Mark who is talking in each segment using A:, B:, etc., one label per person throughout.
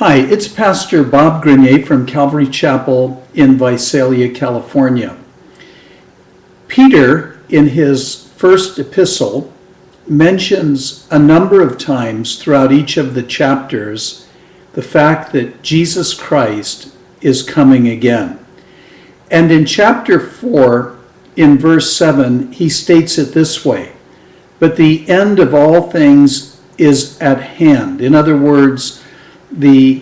A: Hi, it's Pastor Bob Grenier from Calvary Chapel in Visalia, California. Peter, in his first epistle, mentions a number of times throughout each of the chapters the fact that Jesus Christ is coming again. And in chapter 4, in verse 7, he states it this way: "But the end of all things is at hand." In other words, the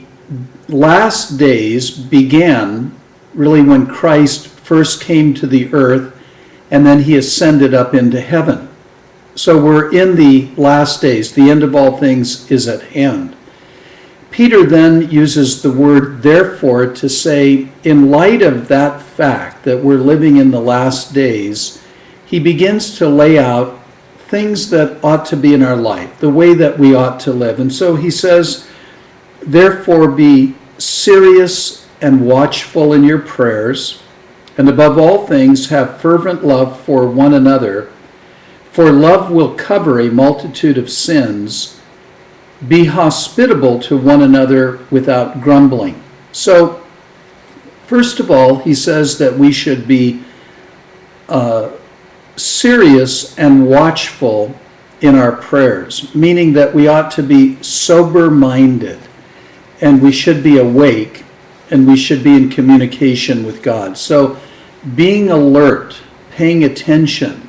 A: last days began really when Christ first came to the earth and then he ascended up into heaven. So we're in the last days. The end of all things is at hand. Peter then uses the word therefore to say, in light of that fact that we're living in the last days, he begins to lay out things that ought to be in our life, the way that we ought to live. And so he says, therefore be serious and watchful in your prayers, and above all things have fervent love for one another, for love will cover a multitude of sins. Be hospitable to one another without grumbling. So, first of all, he says that we should be serious and watchful in our prayers, meaning that we ought to be sober-minded, and we should be awake, and we should be in communication with God. So being alert, paying attention,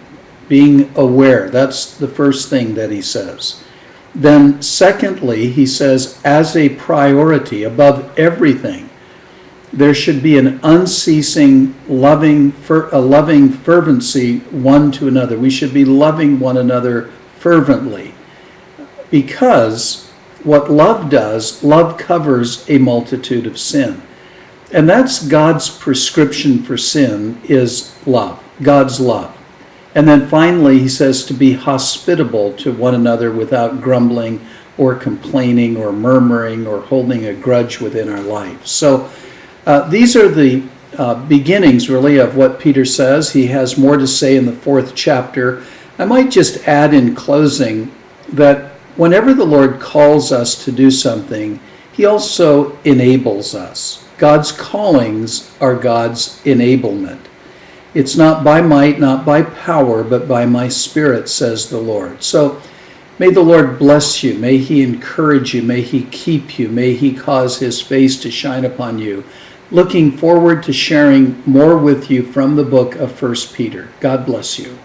A: being aware, that's the first thing that he says. Then secondly, he says, as a priority above everything, there should be an unceasing loving fervency one to another. We should be loving one another fervently, because what love does, love covers a multitude of sin. And that's God's prescription for sin, is love, God's love. And then finally, he says to be hospitable to one another without grumbling or complaining or murmuring or holding a grudge within our life. So these are the beginnings, really, of what Peter says. He has more to say in the 4th chapter. I might just add in closing that whenever the Lord calls us to do something, he also enables us. God's callings are God's enablement. It's not by might, not by power, but by my Spirit, says the Lord. So may the Lord bless you. May he encourage you. May he keep you. May he cause his face to shine upon you. Looking forward to sharing more with you from the book of 1 Peter. God bless you.